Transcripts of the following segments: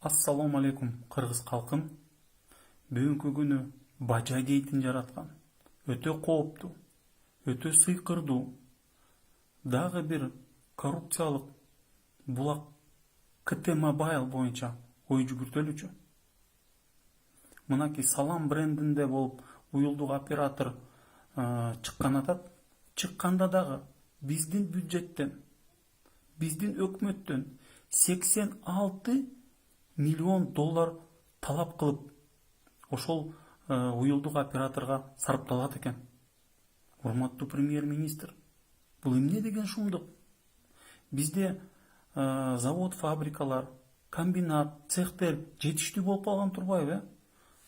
Ассаламу алейкум, кыргыз калкым. Бүгүнкү күнү бажа кейтин жараткан өтө кооптуу, өтө сыйкырдуу, дагы бир коррупциялык булак КТ Мобайл боюнча ой жүгүртөлүчү. Мынакей Салам брендинде болуп уюлдук оператор чыккан атат. Чыкканда дагы биздин бюджеттен, биздин өкмөттөн 86 миллион доллар талап кылып ошол уюлдук операторго сарпталат экен. Урматтуу премьер-министр, бул эмне деген шумдук? Bizde завод, фабрикалар, комбинат, цехтер жетиштүү болуп калган турбайбы?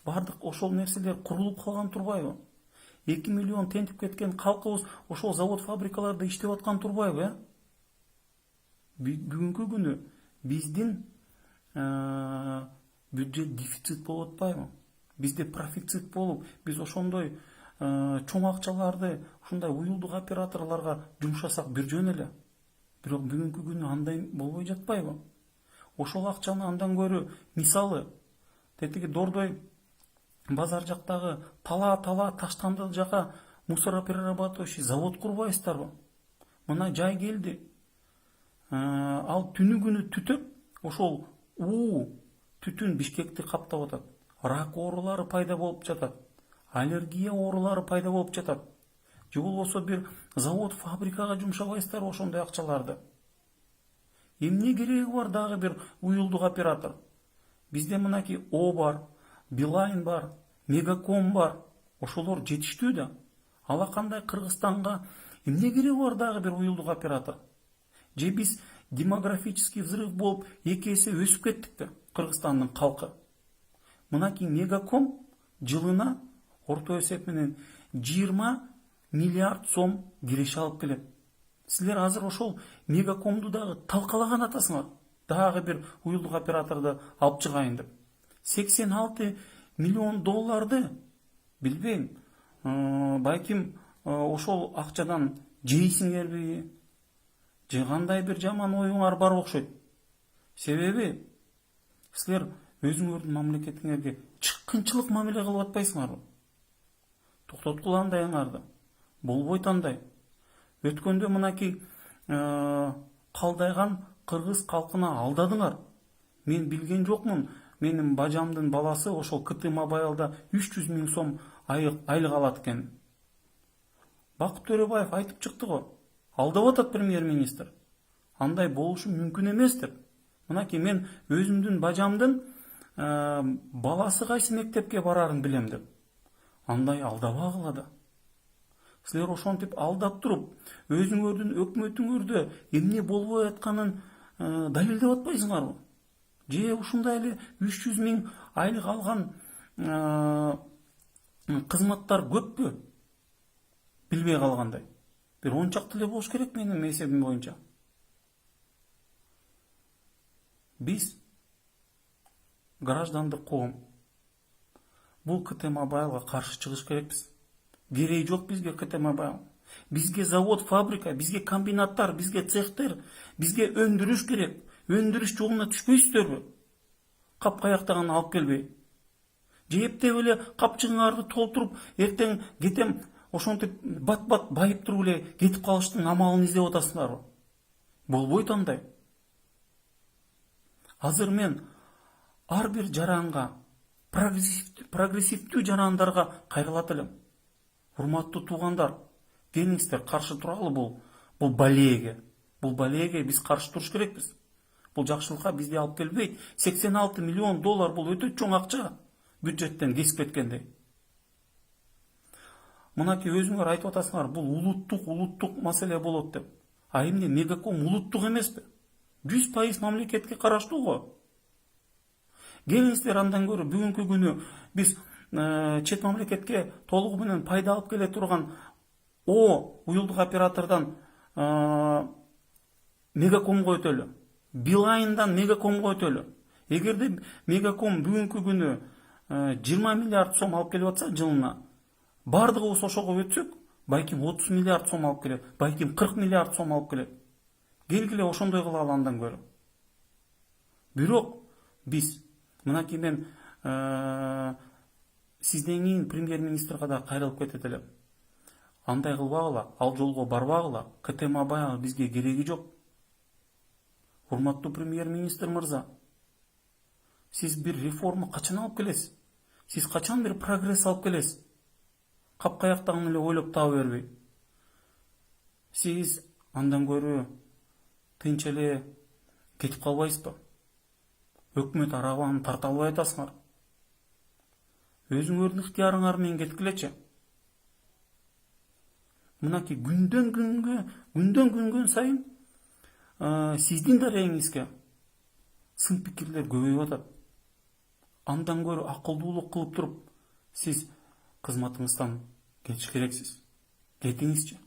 Бардык ошол нерселер курулуп калган турбайбы? 2 миллион тентип кеткен калкыбыз ошол завод, фабрикаларда иштеп аткан турбайбы? Бүгүнкү күнү биздин бюджет дефицит болуп атпайбы? Бизде профицит болуп, биз ошондой чоң акчаларды ушундай уюлдук операторлорго жумшасак бир жөн эле. Бирок бүгүнкү күнү андай болбой жатпайбы? Ошол акчаны андан көрө, мисалы, тетиги Дордой базар жактагы тала таштанды жака мусороперерабатывающий завод курбайсыздарбы? Мына жай келди. Ал түнү күнү түтөп, ошол түтүн Бишкекти каптап атат. Рак оорулары пайда болуп жатат. Аллергия оорулары пайда болуп жатат. Же болбосо бир завод, фабрикага жумшабайсыздар ошондой акчаларды. Эмне кереги бар дагы бир уюлдук оператор? Бизде мынакей О бар, Билайн бар, Мегаком бар. Ошолор жетиштүү да. Алакандай Кыргызстанга эмне кереги бар дагы бир уюлдук оператор? Же биз демографический взрыв болуп 2 эсе өсүп кеттикпи Кыргызстандын калкы? Мынакей Мегаком жылына орто эсеп менен 20 миллиард сом киреше алып келет. Силер азыр ошол Мегакомду дагы талкалаган атасыңар. Дагы бир уюлдук операторду алып чыгайын деп. 86 миллион долларды билбейм. Балким ошол акчадан жейсиңерби? Же кандай бир жаман оюңар бар окшойт. Себеби силер өзүңөрдүн мамлекетиңерге чыккынчылык мамиле кылып атпайсыңарбы? Токтоткула андайыңарды. Болбойт андай. Өткөндө мынакей калдайган кыргыз калкына алдадыңар. Мен билген жокмун. Менин бажамдын баласы ошол КТ Мобайлда 300 000 сом айлык алат экен. Бакыт Төрөбаев айтып чыкты го. Алдап атат премьер-министр. Андай болушу мүмкүн эмес деп. Мынакей мен өзүмдүн бажамдын баласы кайсы мектепке барарын билем деп. Андай алдабагыла да. Силер ошентип алдап туруп, өзүңөрдүн өкмөтүңөрдө эмне болбой атканын далилдеп атпайсыңарбы? Же ушундай эле 300 000 айлык алган кызматтар көппү? Билбей калгандай. Бир 10 чакты эле болуш керек менин эсебим боюнча. Биз граждандык коом бул КТ Мобайлга каршы чыгыш керекпиз. Кереги жок бизге КТ Мобайл. Бизге завод, фабрика, бизге комбинаттар, бизге цехтер, бизге өндүрүш керек. Өндүрүш жолуна түшпөйсүздөрбү? Капкаяктаган алып келбей. Же эптеп эле капчыгыңарды толтуруп, эртең кетем ошентип бат-бат байып туруп эле кетип калыштын амалын издеп атасыңарбы? Болбойт андай. Азыр мен ар бир жаранга, прогрессивдүү жарандарга кайрылат элем. Урматтуу туугандар, келиңиздер каршы туралы бул балеге. Бул балеге биз каршы туруш керекпиз. Бул жакшылыкка бизди алып келбейт. 86 миллион доллар бул өтө чоң акча бюджеттен кесип кеткендей. Мынакей өзүңөр айтып атасыңар, бул улуттук маселе болот деп. А эмне Мегаком улуттук эмеспи? 100% мамлекетке караштуу го. Келиңиздер андан көрө бүгүнкү күнү биз чет мамлекетке толугу менен пайда алып келе турган уюлдук оператордон Мегакомго өтөлү. Билайндан Мегакомго өтөлү. Эгерде Мегаком бүгүнкү күнү 20 миллиард сом алып келип атса жылына, бардыгыбыз ошого өтсөк, балким 30 миллиард сом алып келет, балким 40 миллиард сом алып келет. Келгиле ошондой кылалы андан көрө. Бирок биз Мынакей мен сизден кийин премьер-министрга да кайрылып кетет элем. Андай кылбагыла, ал жолго барбагыла, КТМ баягы бизге кереги жок. Урматтуу премьер-министр мырза, сиз бир реформа качан алып келесиз? Сиз качан бир прогресс алып келесиз? Капкаяктагын эле ойлоп таба бербей. Сиз андан көрө тынч эле кетип калбайсызбы? Өкмөт арабаны тарта албай атасыңар. Өзүңөрдүн ыктыярыңар менен кеткилечи. Мынакей күндөн күнгө сайын сиздин дарегиңизге сын пикирлер көбөйүп атат. Андан көрө акылдуулук кылып туруп, сиз кызматыңыздан кетиш керексиз. Кетиңизчи.